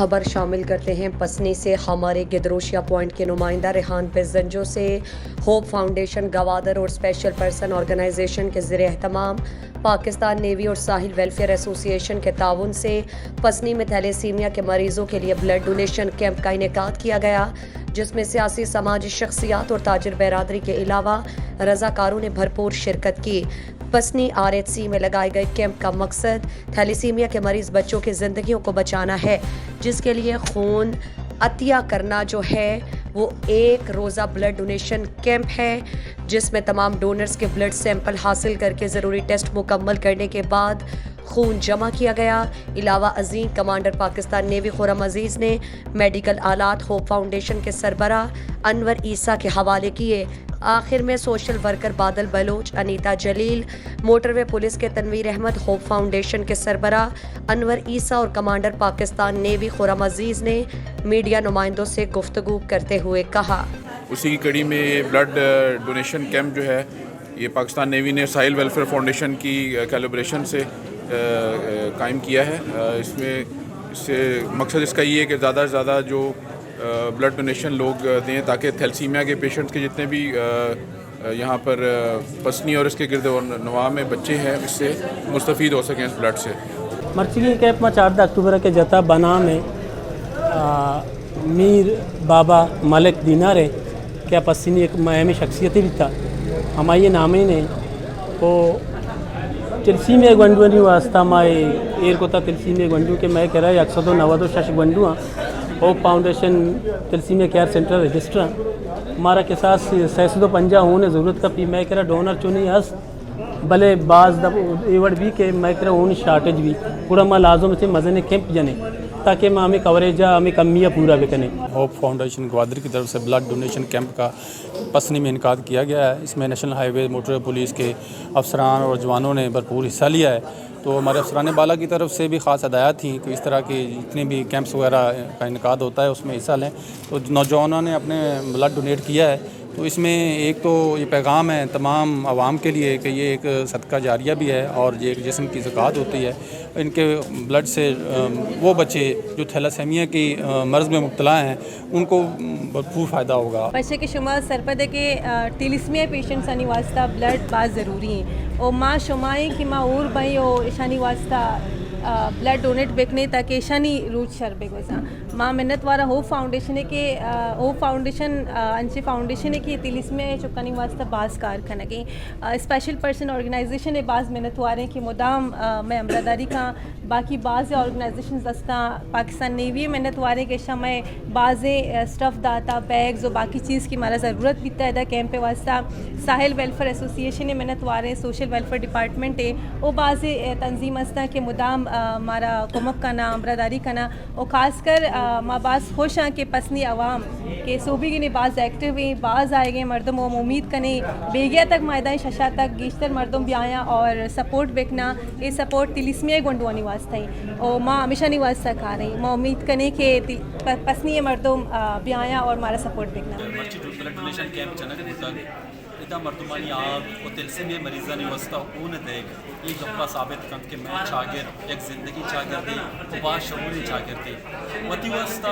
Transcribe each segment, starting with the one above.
خبر شامل کرتے ہیں پسنی سے۔ ہمارے گدروشیا پوائنٹ کے نمائندہ ریحان بزنجو سے ہوپ فاؤنڈیشن گوادر اور اسپیشل پرسن آرگنائزیشن کے زیر اہتمام پاکستان نیوی اور ساحل ویلفیئر ایسوسی ایشن کے تعاون سے پسنی میں تھیلیسیمیا کے مریضوں کے لیے بلڈ ڈونیشن کیمپ کا انعقاد کیا گیا، جس میں سیاسی سماجی شخصیات اور تاجر برادری کے علاوہ رضاکاروں نے بھرپور شرکت کی۔ پسنی RHC میں لگائے گئے کیمپ کا مقصد تھیلیسیمیا کے مریض بچوں کی زندگیوں کو بچانا ہے، جس کے لیے خون عطیہ کرنا جو ہے وہ ایک روزہ بلڈ ڈونیشن کیمپ ہے، جس میں تمام ڈونرز کے بلڈ سیمپل حاصل کر کے ضروری ٹیسٹ مکمل کرنے کے بعد خون جمع کیا گیا۔ علاوہ ازیں کمانڈر پاکستان نیوی خرم عزیز نے میڈیکل آلات ہوپ فاؤنڈیشن کے سربراہ انور عیسیٰ کے حوالے کیے۔ آخر میں سوشل ورکر بادل بلوچ، انیتا جلیل، موٹر وے پولیس کے تنویر احمد، ہوپ فاؤنڈیشن کے سربراہ انور عیسیٰ اور کمانڈر پاکستان نیوی خرم عزیز نے میڈیا نمائندوں سے گفتگو کرتے ہوئے کہا، اسی کی کڑی میں یہ بلڈ ڈونیشن کیمپ جو ہے یہ پاکستان نیوی نے ساحل ویلفیئر فاؤنڈیشن کی کولیبریشن سے قائم کیا ہے۔ اس سے مقصد اس کا یہ ہے کہ زیادہ سے زیادہ جو بلڈ ڈونیشن لوگ دیں تاکہ تھیلیسیمیا کے پیشنٹس کے جتنے بھی یہاں پر پسنی اور اس کے گرد و نواح میں بچے ہیں اس سے مستفید ہو سکیں اس بلڈ سے۔ مرچی کیمپ میں 4 اکتوبر کے جتا بنا میں میر بابا ملک دینارے کیا پسنی ایک اہم شخصیت بھی تھا ہماری نامی نے وہ تلسی میں گنڈونی واسطہ مائے ایر کو تھا تلسی میں گنڈو کے میں کہہ رہا ہے 190 شش گنڈو ہاں ہوپ فاؤنڈیشن تلسی میں کیئر سینٹر رجسٹر ہمارا کے ساتھ 650 ہونے ضرورت کا پی میں کہہ رہا ڈونر چونی ہس بھلے بعض دب ایوڈ بھی کہ میں کہہ رہا ہوں شارٹیج بھی پورا ماں لازم سے مزے کیمپ جنے تاکہ میں ہمیں کوریجا ہمیں کمیاں پورا بھی کریں۔ ہوپ فاؤنڈیشن گوادر کی طرف سے بلڈ ڈونیشن کیمپ کا پسنی میں انعقاد کیا گیا ہے۔ اس میں نیشنل ہائی وے موٹر پولیس کے افسران اور جوانوں نے بھرپور حصہ لیا ہے، تو ہمارے افسران بالا کی طرف سے بھی خاص ہدایات تھیں کہ اس طرح کے جتنے بھی کیمپس وغیرہ کا انعقاد ہوتا ہے اس میں حصہ لیں۔ تو نوجوانوں نے اپنے بلڈ ڈونیٹ کیا ہے، تو اس میں ایک تو یہ پیغام ہے تمام عوام کے لیے کہ یہ ایک صدقہ جاریہ بھی ہے اور یہ ایک جسم کی زکوٰۃ ہوتی ہے۔ ان کے بلڈ سے وہ بچے جو تھیلیسیمیا کی مرض میں مبتلا ہیں ان کو بھرپور فائدہ ہوگا۔ بچے کے شما سرپدے کے تھیلیسیمیا پیشنٹس آنی واسطہ بلڈ بہت ضروری ہیں اور ماں شمائیں کہ ماں اور بھائی اور ایشانی واسطہ بلڈ ڈونیٹ بکنے تاکہ ایشانی روچ شربے گوزاں ماں منت وارا ہوپ فاؤنڈیشن ہے کہ ہوپ فاؤنڈیشن انچے فاؤنڈیشن ہے کہ تھیلیسیمیا چکانی واسطہ بعض کار کھنگیں اسپیشل پرسن آرگنائزیشن ہے بعض منت وارے کہ مدام میں امراداری کا باقی بعض آرگنائزیشنز دستا پاکستان نیوی منت وارے کے شمع بعض اسٹف داتا بیگز اور باقی چیز کی ہمارا ضرورت بھی ہے کیمپ واسطہ ساحل ویلفیئر ایسوسی ایشن ہے منت وارے سوشل ویلفیئر ڈپارٹمنٹ ہے وہ بعض تنظیم ہستا کہ مدام ہمارا کمک کا نام برادری کا نام اور خاص کر ماں باز خوش ہیں کہ پسنی عوام کہ صوبی کے بعض ایکٹیو ہیں بعض آئے گئے مردم وہ امید کریں بیگیا تک میدان ششا تک گیشتر مردم بھی آیا اور سپورٹ بکنا یہ سپورٹ تھیلیسیمیا گنڈوانی واسطہ ہی اور ماں ہمیشہ نہیں واسطہ کھا رہی ماں امید کریں کہ پسنی مردم بھی آیا اور ہمارا سپورٹ بکنا ادا مردمانی آب و تلسیمیا مریضانی واسطہ اون دیکھ یہ گپا ثابت کن کہ میں شاگرد ایک زندگی شاگردی و با شعوری شاگردی وتی واسطہ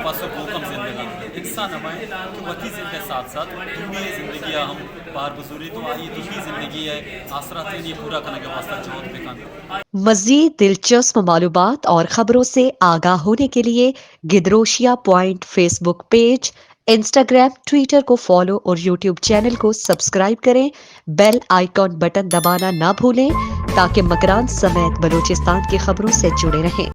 پاسو بوکم زندگی انسان ہمائیں کہ وتی زندگی ساتھ ساتھ دنیا زندگی ہم بار بزوری تو آئی دنیا زندگی ہے آسرات یہ پورا کرنے کے واسطہ جوت بکن۔ مزید دلچسپ معلومات اور خبروں سے آگاہ ہونے کے لیے Gedrosia point Facebook page, Instagram, Twitter کو فالو اور یوٹیوب چینل کو سبسکرائب کریں۔ بیل آئیکن بٹن دبانا نہ بھولیں تاکہ مکران سمیت بلوچستان کی خبروں سے جڑے رہیں۔